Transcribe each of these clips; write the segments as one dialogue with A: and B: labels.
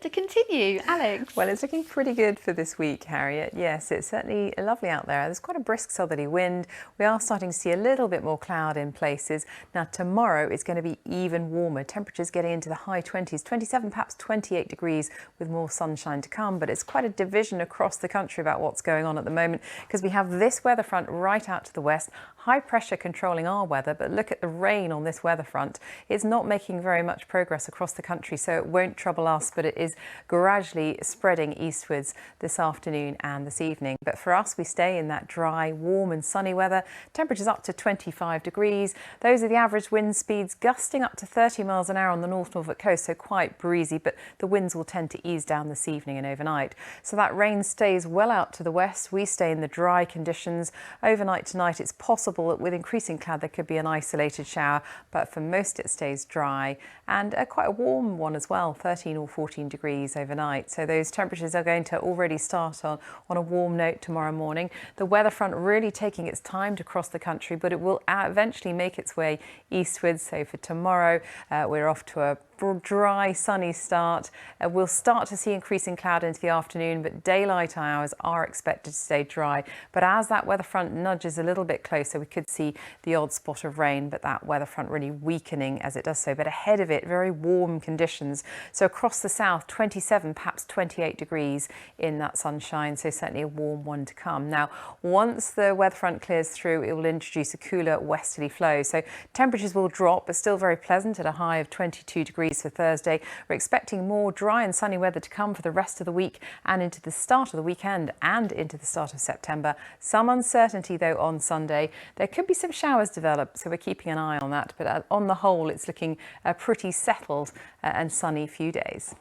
A: to continue. Alex?
B: Well, it's looking pretty good for this week, Harriet. Yes, it's certainly lovely out there. There's quite a brisk southerly wind. We are starting to see a little bit more cloud in places. Now, tomorrow it's going to be even warmer. Temperatures getting into the high 20s, 27, perhaps 28 degrees with more sunshine to come. But it's quite a division across the country about what's going on at the moment because we have this weather front right out to the west, high pressure controlling our weather. But look at the rain on this weather front. It's not making very much progress across the country, so it won't trouble us, but it is gradually spreading eastwards this afternoon and this evening. But for us, we stay in that dry, warm and sunny weather. Temperatures up to 25 degrees. Those are the average wind speeds, gusting up to 30 miles an hour on the North Norfolk coast, so quite breezy, but the winds will tend to ease down this evening and overnight. So that rain stays well out to the west. We stay in the dry conditions. Overnight tonight, it's possible that with increasing cloud, there could be an isolated shower, but for most it stays dry and quite a warm one as well, 13 or 14 degrees overnight. So those temperatures are going to already start on a warm note tomorrow morning. The weather front really taking its time to cross the country, but it will eventually make its way eastwards. So for tomorrow, we're off to a dry, sunny start. We'll start to see increasing cloud into the afternoon, but daylight hours are expected to stay dry. But as that weather front nudges a little bit closer, we could see the odd spot of rain, but that weather front really weakening as it does so. But ahead of it, very warm conditions. So across the south, 27, perhaps 28 degrees in that sunshine. So certainly a warm one to come. Now, once the weather front clears through, it will introduce a cooler westerly flow. So temperatures will drop, but still very pleasant at a high of 22 degrees for Thursday. We're expecting more dry and sunny weather to come for the rest of the week and into the start of the weekend and into the start of September. Some uncertainty though on Sunday. There could be some showers develop, so we're keeping an eye on that. But on the whole, it's looking pretty settled and sunny few days.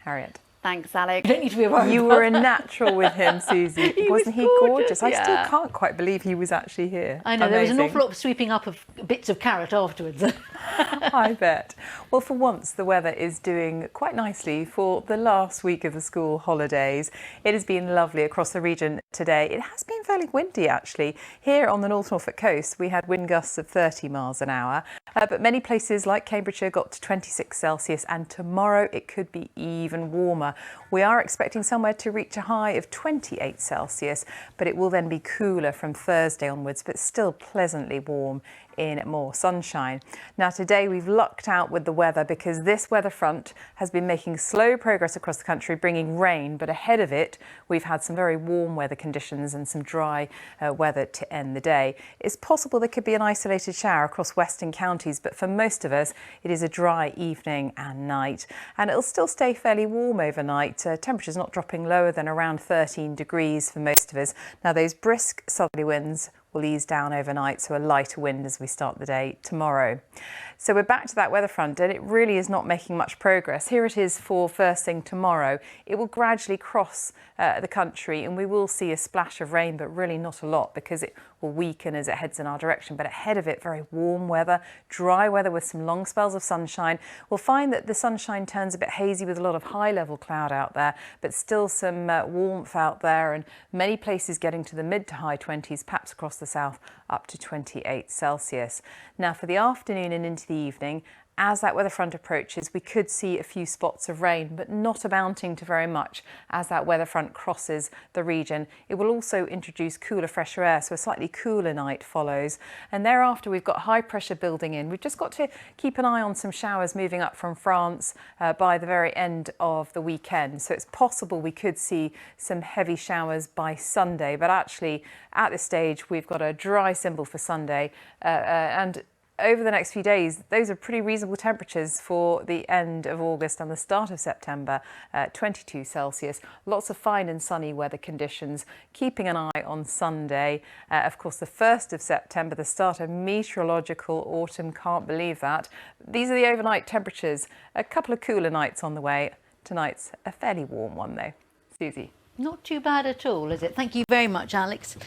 B: Harriet.
A: Thanks, Alex. You don't need to be worried.
B: You were a natural with him, Susie. Wasn't he gorgeous?
A: Yeah.
B: I still can't quite believe he was actually here.
A: I know. Amazing. There was an awful lot of sweeping up of bits of carrot afterwards.
B: I bet. Well, for once, the weather is doing quite nicely for the last week of the school holidays. It has been lovely across the region today. It has been fairly windy, actually. Here on the North Norfolk coast, we had wind gusts of 30 miles an hour. But many places like Cambridgeshire got to 26 Celsius, and tomorrow it could be even warmer. We are expecting somewhere to reach a high of 28 Celsius, but it will then be cooler from Thursday onwards, but still pleasantly warm in more sunshine. Now today we've lucked out with the weather because this weather front has been making slow progress across the country, bringing rain, but ahead of it we've had some very warm weather conditions and some dry weather to end the day. It's possible there could be an isolated shower across western counties, but for most of us it is a dry evening and night, and it'll still stay fairly warm overnight. Temperatures not dropping lower than around 13 degrees for most of us. Now those brisk southerly winds will ease down overnight, so a lighter wind as we start the day tomorrow. So we're back to that weather front, and it really is not making much progress. Here it is for first thing tomorrow. It will gradually cross the country and we will see a splash of rain, but really not a lot because it will weaken as it heads in our direction. But ahead of it, very warm weather, dry weather with some long spells of sunshine. We'll find that the sunshine turns a bit hazy with a lot of high level cloud out there, but still some warmth out there, and many places getting to the mid to high 20s, perhaps across the south up to 28 Celsius. Now for the afternoon and into the evening, as that weather front approaches, we could see a few spots of rain, but not amounting to very much as that weather front crosses the region. It will also introduce cooler, fresher air, so a slightly cooler night follows. And thereafter, we've got high pressure building in. We've just got to keep an eye on some showers moving up from France by the very end of the weekend. So it's possible we could see some heavy showers by Sunday, but actually at this stage, we've got a dry symbol for Sunday and over the next few days, those are pretty reasonable temperatures for the end of August and the start of September, 22 Celsius. Lots of fine and sunny weather conditions, keeping an eye on Sunday. Of course, the 1st of September, the start of meteorological autumn. Can't believe that. These are the overnight temperatures. A couple of cooler nights on the way. Tonight's a fairly warm one, though. Susie.
A: Not too bad at all, is it? Thank you very much, Alex.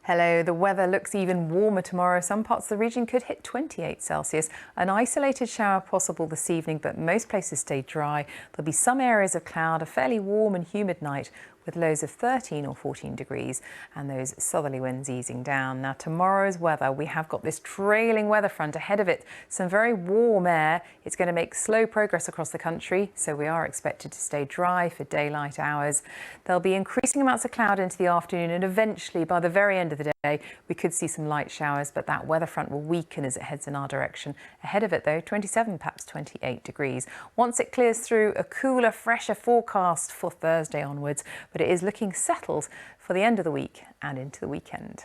B: Hello, the weather looks even warmer tomorrow. Some parts of the region could hit 28 Celsius. An isolated shower possible this evening, but most places stay dry. There'll be some areas of cloud, a fairly warm and humid night with lows of 13 or 14 degrees and those southerly winds easing down. Now tomorrow's weather, we have got this trailing weather front ahead of it, some very warm air. It's going to make slow progress across the country, so we are expected to stay dry for daylight hours. There'll be increasing amounts of cloud into the afternoon, and eventually by the very end of the day we could see some light showers, but that weather front will weaken as it heads in our direction. Ahead of it though, 27, perhaps 28 degrees. Once it clears through, a cooler, fresher forecast for Thursday onwards, but it is looking settled for the end of the week and into the weekend.